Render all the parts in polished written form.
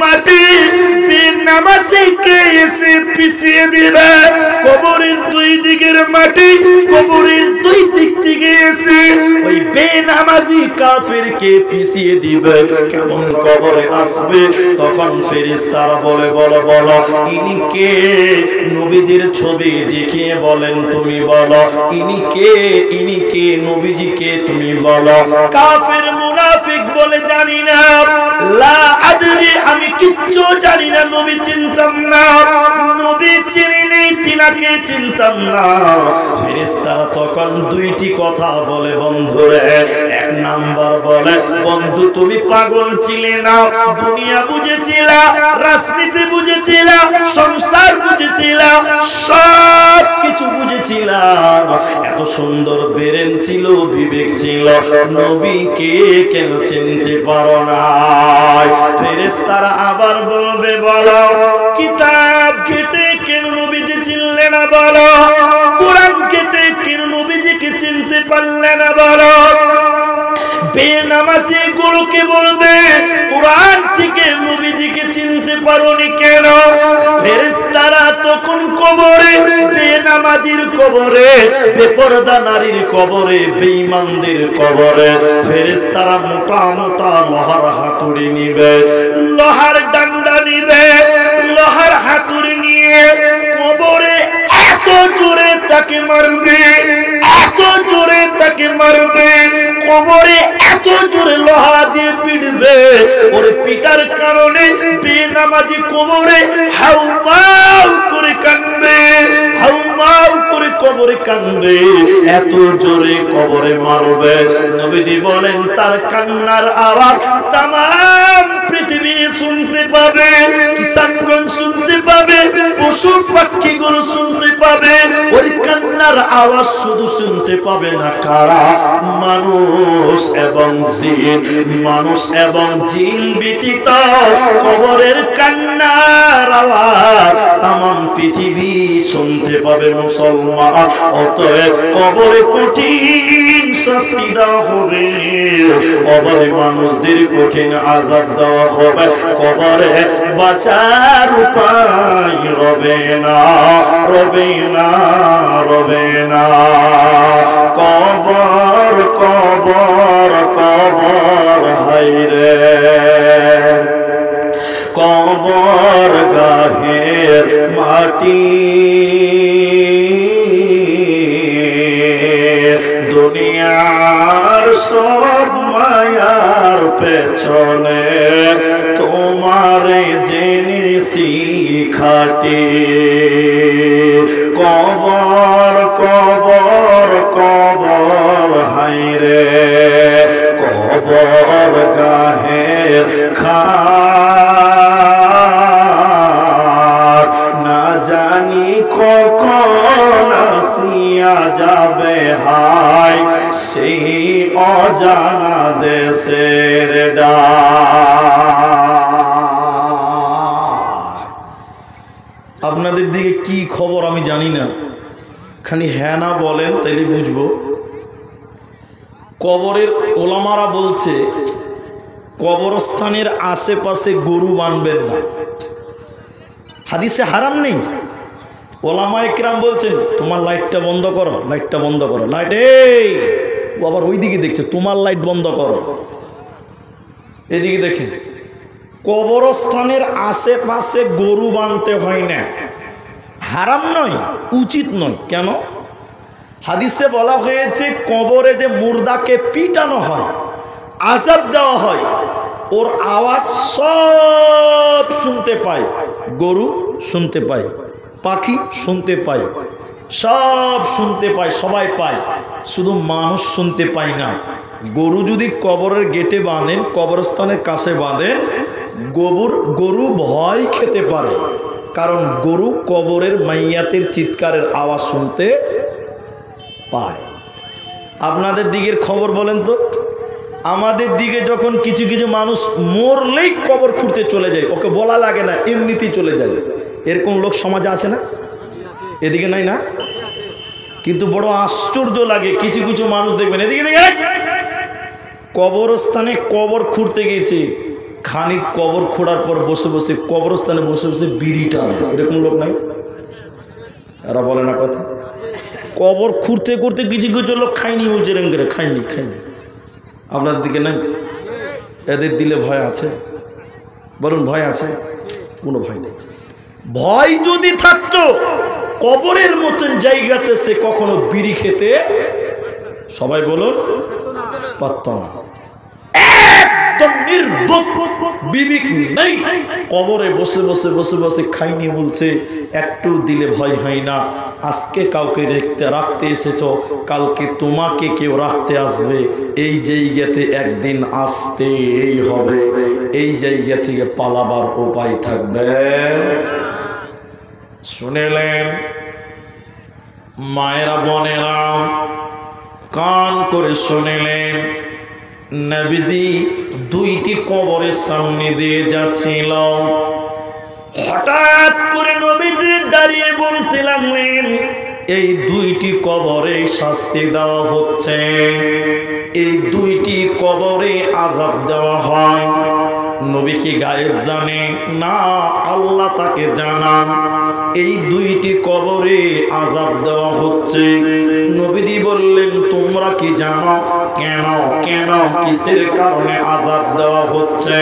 মাটি বেনামাজিকে এসে পিছিয়ে দিবে। কবরের দুই দিকের মাটি কবরের দুই দিক থেকে এসে ওই বেনামাজি কাফেরকে পিছিয়ে দিবে। কেমন কবরে আসবে তখন ফেরেশতারা বলে বলো বলো ইনি কে? নবীজির ছবি দেখিয়ে বলেন তুমি বলো ইনি কে? ইনি কে? নবীজিকে তুমি বলো। কাফের মুনাফিক বলে জানি না, লা আদরি, আমি কিচ্ছু জানি না, নবী চিনতাম না, নবী চিনি নেই, তিনাকে চিনতাম না। ফেরেশতারা তখন দুইটি কথা বলে বন্ধুরে। এক নাম্বার বলে বন্ধু তুমি পাগল ছিলে না, দুনিয়া বুঝেছিলা, রাজনীতি বুঝেছিলা, সংসার বুঝেছিলা, সব কিছু বুঝেছিলা, এত সুন্দর ব্রেন ছিল, বিবেক ছিল, নবীকে কেন চিনতে পারো না? ফেরেশতারা আবার বলবে বলো কিতাব ঘেটে কেন নবীজি চিনলে না বলো, কোরআন ঘেটে কেন নবীজিকে চিনতে পারলে না বলো। বেনামাজি গুলোকে বলবে কোরআন থেকে নবীজিকে চিনতে পারোনি কেন? ফেরেশতারা তখন কবরে, বেনামাজির কবরে, বেপরদা নারীর কবরে, বেঈমানদের কবরে ফেরেশতারা মোটা মোটা লোহার হাতুড়ি নিবে, লোহার ডান্ডা নিবে, লোহার হাতুড়ি নিয়ে কবরে এত জোরে তাকে মারবে, এত জোরে তাকে মারবে, কবরে এত জোরে লোহা দিয়ে পিটবে, ওর পিটার কারণে বেনামাজি কবরে হাউমাউ করে কাঁদবে, হাউমাউ করে কবরে কাঁদবে, এত জোরে কবরে মারবে। নবীজি বলেন তার কান্নার আওয়াজ তামাম পৃথিবী শুনতে পাবে, কিষানগঞ্জ শুনতে পাবে, পশু পাখিগুলো শুনতে পাবে। ওই কান্নার আওয়াজ শুধু শুনতে পাবে না কারা? মানুষ এবং জিন, মানুষ এবং জিন ব্যতীত কবরের কান্নার আওয়াজ তামাম পৃথিবী শুনতে পাবে মুসলমান। অতএব কবরে কঠিন শাস্তি দেওয়া হবে, কবরে মানুষদের কঠিন আযাব দেওয়া হবে, কবরে বাঁচার উপায় রবে না, রবে না, রবে না। কবর কবর কবর হায়রে, কবর গাহের মাটি, দুনিয়ার সব মায়ার পেছনে তোমারে জেনেছি খাটি। কবর কবর কবর হায়রে, কবর গাহের খার, না জানি কখন আসিয়া যাবে হায় সেই অজানা দেশের ডাক। আপনাদের দিকে কি খবর আমি জানি না, খালি হ্যাঁ না বলেন তাইলে বুঝবো। কবরের ওলামারা বলছে কবরস্থানের আশেপাশে গরু বানবেন না, হাদিসে হারাম নেই। ওলামা ইকরাম বলছেন তোমার লাইটটা বন্ধ করো, লাইটটা বন্ধ করো, লাইট, এই ও আবার ওই দিকে দেখছে, তোমার লাইট বন্ধ করো, এদিকে দেখেন। কবরস্থানের আশেপাশে গরু বানতে হয় না, হারাম নয়, উচিত নয়। কেন? হাদিসে বলা হয়েছে কবরে যে মুর্দাকে পিটানো হয়, আযাব দেওয়া হয়, ওর আওয়াজ সব শুনতে পায়, গরু শুনতে পায়, পাখি শুনতে পায়, সব শুনতে পায়, সবাই পায়, শুধু মানুষ শুনতে পায় না। গরু যদি কবরের গেটে বাঁধেন, কবরস্থানের কাছে বাঁধেন, গরু ভয় খেতে পারে, কারণ গরু কবরের মাইয়াতের চিৎকারের আওয়াজ শুনতে পায়। আপনাদের দিকের খবর বলেন তো। আমাদের দিকে যখন কিছু কিছু মানুষ মরলেই কবর খুঁড়তে চলে যায়, ওকে বলা লাগে না, এমনিতেই চলে যায়, এরকম লোক সমাজে আছে না? এদিকে নাই না? কিন্তু বড় আশ্চর্য লাগে, কিছু কিছু মানুষ দেখবেন, এদিকে দেখে কবরস্থানে কবর খুঁড়তে গেছে, খানিক কবর খোঁড়ার পর বসে বসে কবরস্থানে বসে বসে বিড়ি টানে, এরকম লোক নাই? এরা বলে না কথা? কবর খুঁড়তে করতে কিছু কিছু লোক খাইনি বলছে, রেঙ্গেরে খাইনি খাইনি। আপনার দিকে নাই? এদের দিলে ভয় আছে? বলুন ভয় আছে? কোনো ভয় নেই। ভয় যদি থাকতো কবরের মতন জায়গাতে সে কখনো বিড়ি খেতে, সবাই বলুন, পারত না। একদম নির্বোধ, বিবেক নেই, কবরে বসে বসে বসে বসে খাইনি বলছে, একটু দিলে ভয় হয় না। আজকে কাউকে রাখতে এসেছ, কালকে তোমাকে কেউ রাখতে আসবে, এই জায়গাতে একদিন আসতেই হবে, এই জায়গা থেকে পালাবার উপায় থাকবে। শুনেলেন মায়েরা বোনেরা, কান করে শুনেলেন, নবীজি দুইটি কবরের সামনে দিয়ে যাচ্ছিল। হঠাৎ করে নবীজি দাঁড়িয়ে বলতে লাগলেন, এই দুইটি কবরে শাস্তি দেওয়া হচ্ছে, এই দুইটি কবরে আযাব দেওয়া হয়। নবী কি গায়েব জানে? না, আল্লাহ তাকে জানান এই দুইটি কবরে আযাব দেওয়া হচ্ছে। নবীজি বললেন, তোমরা কি জানো? কেন কেন কিসের কারণে আযাব দেওয়া হচ্ছে?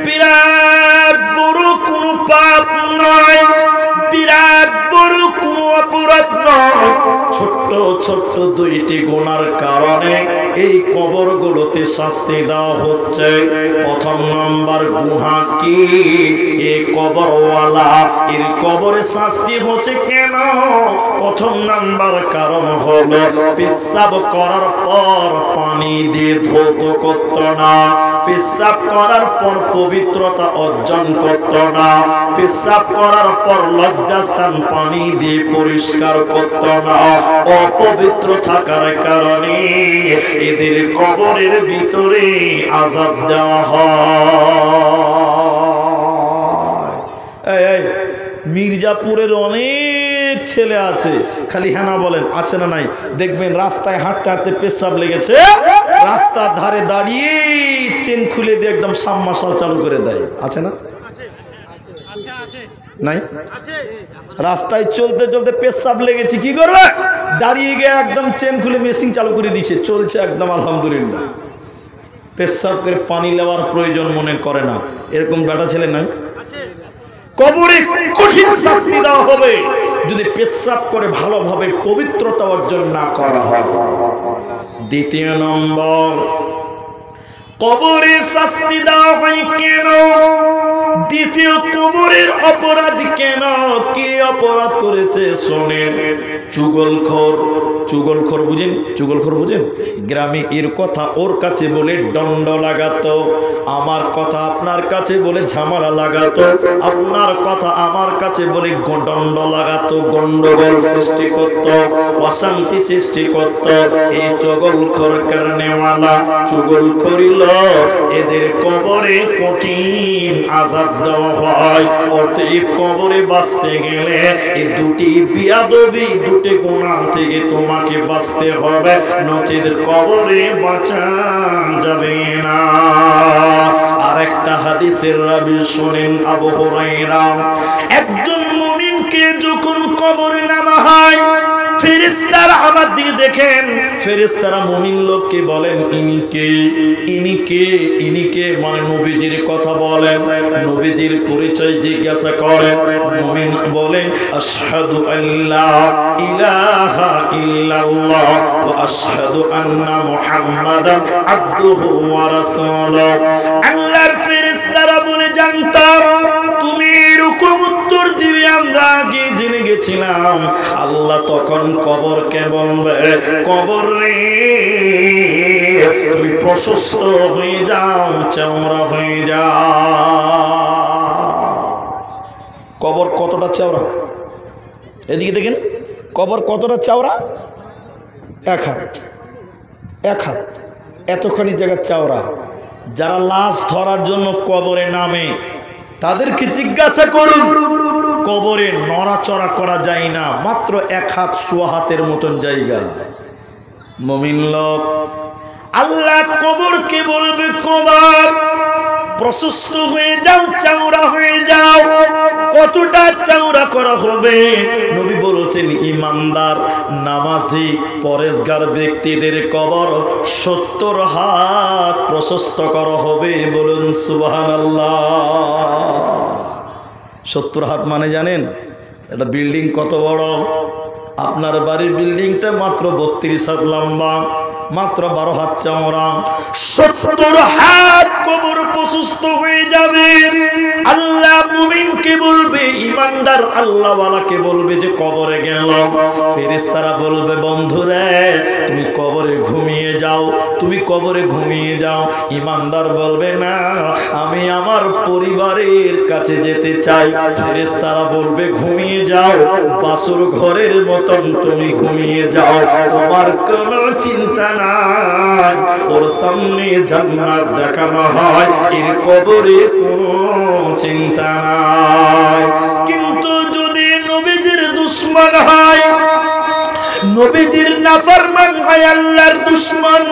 বিরাট বড় কোনো পাপ নয়, বিরাট বড় কোনো অপরাধ নয়, ছোট্ট ছোট্ট দুইটি গুনার কারণে এই কবরগুলোতে শাস্তি দেওয়া হচ্ছে। প্রথম নম্বর গুনাহ কি? এই কবরওয়ালা এর কবরে শাস্তি হচ্ছে কেন? প্রথম নাম্বার কারণ হলো পেশাব করার পর পানি দিয়ে ধৌত করত না, পেশাব করার পর পবিত্রতা অর্জন করত না, পেশাব করার পর লজ্জাস্থান পানি দিয়ে পরিষ্কার করত না। অপবিত্র থাকার কারণে এদের কবরের ভিতরে আযাব দেওয়া হয়। মির্জাপুরের অনেক ছেলে আছে, খালি হ্যাঁ না বলেন, আছে না নাই? দেখবেন রাস্তায় হাঁটতে হাঁটতে পেশাব লেগেছে, রাস্তার ধারে দাঁড়িয়ে চেন খুলে দিয়ে একদম সাবমার্শাল চালু করে দেয়, আছে না? নাই? রাস্তায় চলতে চলতে পেশাব লেগেছে, কি করবে? দাঁড়িয়ে গিয়ে একদম চেন খুলে মেশিন চালু করে দিয়েছে, চলছে একদম আলহামদুলিল্লাহ। পেশাব করে পানি নেওয়ার প্রয়োজন মনে করে না, এরকম বেটা ছেলে নাই? কবরে কঠিন শাস্তি দেওয়া হবে যদি পেশাব করে ভালোভাবে পবিত্রতা অর্জন না করা হয়। দ্বিতীয় নম্বর, কবরে শাস্তি দেওয়া হয় কেন? দ্বিতীয়, কবরের অপরাধ কেন? কি অপরাধ করেছে শোনেন। চুগলখোর, চুগলখোর বুঝেন? চুগলখোর বুঝেন? গ্রামে এর কথা ওর কাছে বলে দণ্ড লাগাতো, আমার কথা আপনার কাছে বলে ঝামেলা লাগাতো, আপনার কথা আমার কাছে বলে দণ্ড লাগাতো, গন্ডগোল সৃষ্টি করত, অশান্তি সৃষ্টি করত। এই চুগলখোর কারণেওয়ালা চুগলখোরি লোক, এদের কবরে কঠিন আযাব দেওয়া হয়। অতএব কবরে বাঁচতে গেলে এই দুটি বিয়াদবি, দুটি গুনাহ থেকে তোমাকে বাঁচতে হবে, নচেত কবরে বাঁচা যাবে না। আরেকটা হাদিসের রাবি শুনেন, আবু হুরায়রা, একজন মুমিনকে যখন কবরে নামা হয়, ফেরেশতারা আমার দিকে দেখেন, ফেরেশতারা মুমিন লোককে বলেন, ইনিকে ইনিকে ইনিকে, মানে নবীজির কথা বলেন, নবীজির পরিচয় জিজ্ঞাসা করেন। মুমিন বলেন, আশহাদু আল্লা ইলাহা ইল্লাল্লাহ ওয়া আশহাদু আন্না মুহাম্মাদান আবদুহু ওয়া রাসূলুহু। আল্লাহর ফেরেশতারা বলে, জানতাম তুমি এরকম উত্তর দিবে, আমরা আগে জেনে গেছিলাম। আল্লাহ তখন কবরকে বলবে, কবর রে তুমি প্রশস্ত হয়ে যাও, চওড়া হয়ে যাও। কবর কতটা চওড়া? এদিকে দেখেন, কবর কতটা চওড়া? এক হাত, এক হাত, এতখানি জায়গা চওড়া। যারা লাশ ধরার জন্য কবরে নামে তাদেরকে জিজ্ঞাসা করুন, কবরে নড়াচড়া করা যায় না, মাত্র এক হাত, সোয়া হাতের মতন জায়গা। মুমিন লোক, আল্লাহ কবরকে বলবে, কবর প্রশস্ত হয়ে যাও, চওড়া হয়ে যাও। কতটা চওড়া করা হবে? নবী বলেছেন ঈমানদার, নামাজি, পরেশগার ব্যক্তিদের কবর 70 হাত প্রশস্ত করা হবে। বলুন সুবহানাল্লাহ। 70 হাত মানে জানেন এটা বিল্ডিং কত বড়? আপনার বাড়ির বিল্ডিংটা মাত্র 32 হাত লম্বা, মাত্র 12 হাত চওড়া। 70 হাত কবর প্রশস্ত হয়ে যাবে। আল্লাহ মুমিনকে বলবে, ঈমানদার আল্লাহওয়ালাকে বলবে যে কবরে গেল। ফেরেশতারা বলবে বন্ধুরে তুমি কবরে ঘুমিয়ে যাও, তুমি কবরে ঘুমিয়ে যাও। ঈমানদার বলবে না, আমি আমার পরিবারের কাছে যেতে চাই। ফেরেশতারা বলবে ঘুমিয়ে যাও, বাসর ঘরের মতন তুমি ঘুমিয়ে যাও, তোমার কোনো চিন্তা নাই। ওর সামনে জান্নাত দেখানো হয়, এর কবরে কোনো চিন্তা নাই। কিন্তু যদি নবীজির দুশমন হয়, নবীজির নাফরমান হয়, আল্লাহর দুশমন,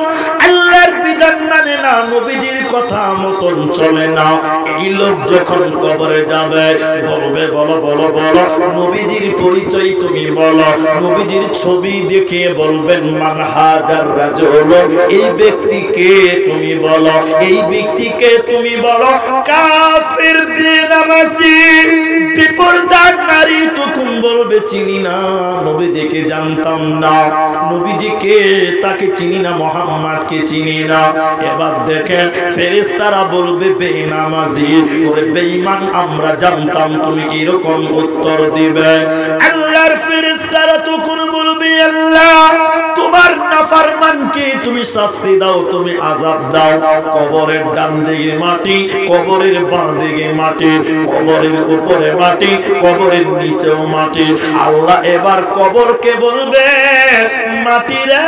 আল্লাহর বিধান মানে না, নবীজির কথা মতন চলে না, এই লোক যখন কবরে যাবে বলবে বলো বলো বলো নবীজির পরিচয় তুমি বলো। নবীজির ছবি দেখে বলবেন মান হাজার রাজুল, এই ব্যক্তিকে তুমি বলো, এই ব্যক্তিকে তুমি বলো। কাফের, বেনামাজি, বিপরদার নারী তখন বলবে চিনি না, নবীজিকে জানতাম না, নবীজিকে তাকে চিনি না, মুহাম্মদকে চিনি না। এবার দেখেন ফেরেশতারা বলবে বেনামাজি, ওরে বেঈমান আমরা জানতাম, তুমি এরকম উত্তর দিবে। আল্লাহর ফেরেশতারা তখন বলবে আল্লাহ তোমার নাফরমানকে তুমি শাস্তি দাও, তুমি আযাব দাও। কবরের ডান দিকে মাটি, কবরের বাঁ দিকে মাটি, কবরের উপরে মাটি, কবরের নিচেও মাটি। আল্লাহ এবার কবরকে বলবে মাটি রে,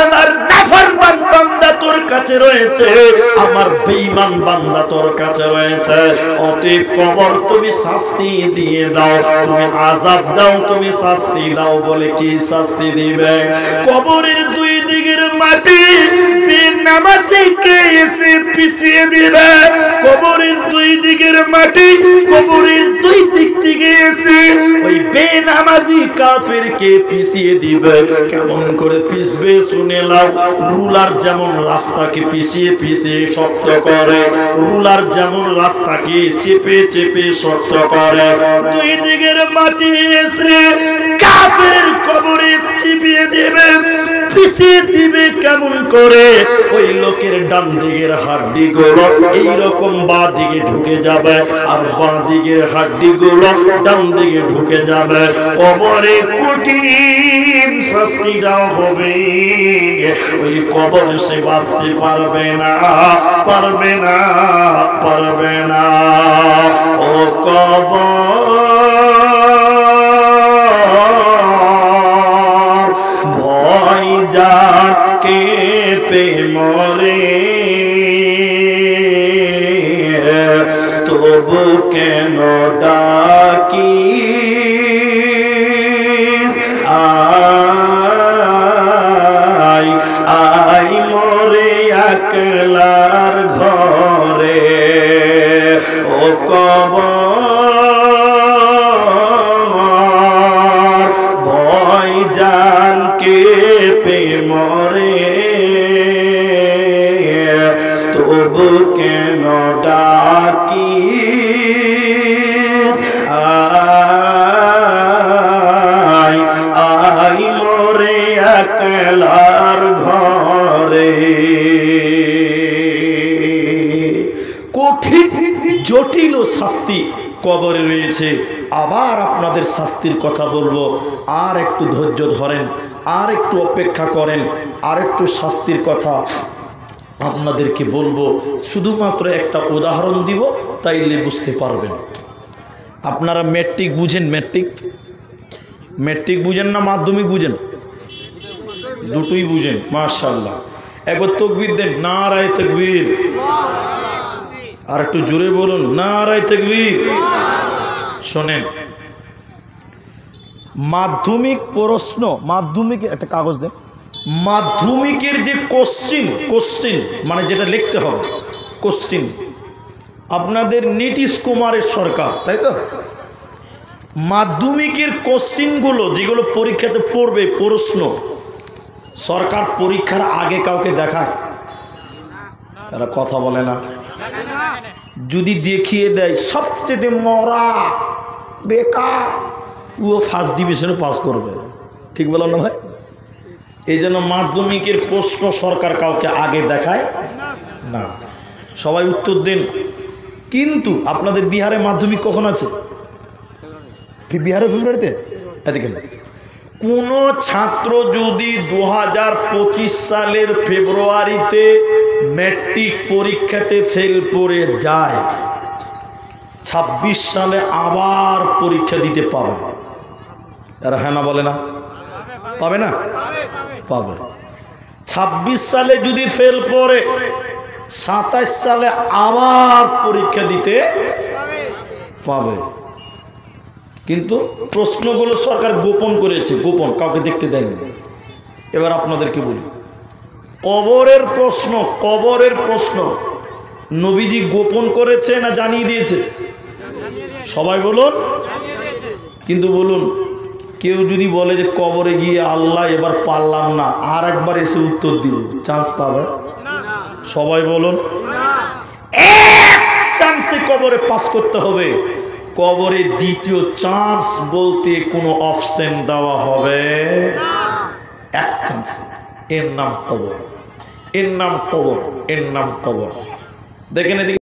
আমার নাফরমান বান্দা তোর কাছে রয়েছে, আমার বেঈমান বান্দা তোর কাছে রয়েছে, অতএব কবর তুমি শাস্তি দিয়ে দাও, তুমি আযাব দাও, তুমি শাস্তি দাও। বলে কি শাস্তি দিবে? কবরের দুই দিকের মাটি বেনামাজিকে এসে পিছিয়ে দিবে। কবরের দুই দিকের মাটি কবরের দুই দিক থেকে এসে ওই বেনামাজি কাফেরকে পিছিয়ে দিবে। কেমন করে পিছবে শুনে নাও। রুলার যেমন রাস্তাকে পিছিয়ে পিছিয়ে শক্ত করে, রুলার যেমন রাস্তাকে চেপে চেপে শক্ত করে, দুই দিকের মাটি এসে কাফের কবরে চিপিয়ে দিবে, পিছিয়ে দিবে। কেমন করে? ওই লোকের ডান দিকের হাড্ডি গুলো এইরকম বাঁ দিকে ঢুকে যাবে, আর বাঁ দিকের হাড্ডি গুলো ডান দিকে ঢুকে যাবে। কবরে কঠিন শাস্তি দেওয়া হবে, ওই কবরে সে বাঁচতে পারবে না, পারবে না, পারবে না। ও কবর ভয় যার কেঁপে মরে, তবু কেন ডাকিস? আয় আয় মরে একলার ঘরে। ও কবর ভয় জান কেঁপে মরে, তবু কেন ডাকিস? আয় আয় মরে একলার ঘরে। কঠিন জটিল শাস্তি কবরে রয়েছে। আবার আপনাদের শাস্তির কথা বলবো, আর একটু ধৈর্য ধরেন, আর একটু অপেক্ষা করেন, আর একটু শাস্তির কথা আপনাদেরকে বলবো। শুধুমাত্র একটা উদাহরণ দিব, তাইলে বুঝতে পারবেন। আপনারা ম্যাট্রিক বুঝেন? ম্যাট্রিক ম্যাট্রিক বুঝেন না মাধ্যমিক বুঝেন? দুটোই বুঝেন, মাশাআল্লাহ। একবার তাকবীর দেন, নারায়ে তাকবীর। আর একটু জোরে বলুন, নারায়ে তাকবীর। শোনেন, মাধ্যমিক প্রশ্ন, মাধ্যমিক একটা কাগজ দেন, মাধ্যমিকের যে কোশ্চিন মানে যেটা লিখতে হবে, কোশ্চিন আপনাদের নীতিশ কুমারের সরকার, তাই তো? মাধ্যমিকের কোশ্চিনগুলো যেগুলো পরীক্ষাতে পড়বে, প্রশ্ন সরকার পরীক্ষার আগে কাউকে দেখায়? এরা কথা বলে না। যদি দেখিয়ে দেয় সবচেয়ে মরা বেকার, ও ফার্স্ট ডিভিশনে পাস করবে। ঠিক বললাম না ভাই? এই জন্য মাধ্যমিকের প্রশ্ন সরকার কাউকে আগে দেখায় না। সবাই উত্তর দিন। কিন্তু আপনাদের বিহারে মাধ্যমিক কখন আছে? বিহারে ফেব্রুয়ারিতে। এদিকে কোন ছাত্র যদি 2025 সালের ফেব্রুয়ারিতে ম্যাট্রিক পরীক্ষাতে ফেল করে যায়, 26 সালে আবার পরীক্ষা দিতে পাবে। এরা হ্যাঁ না বলে না? পাবে না? পাবে। 26 সালে যদি ফেল করে 27 সালে আবার পরীক্ষা দিতে পাবে। কিন্তু প্রশ্নগুলো সরকার গোপন করেছে, গোপন, কাউকে দেখতে দেয়নি। এবার আপনাদেরকে বলি, কবরের প্রশ্ন, কবরের প্রশ্ন নবীজি গোপন করেছে না জানিয়ে দিয়েছে? সবাই বলুন। কিন্তু বলুন, কেউ যদি বলে যে কবরে গিয়ে আল্লাহ এবার পারলাম না, আর একবার এসে উত্তর দিব, চান্স পাবে? সবাই বলুন। এক চান্সে কবরে পাস করতে হবে। কবরে দ্বিতীয় চান্স বলতে কোনো অপশন দেওয়া হবে এক চান্সে। এর নাম কবর, এর নাম কবর, এর নাম কবর। দেখেন এদিকে।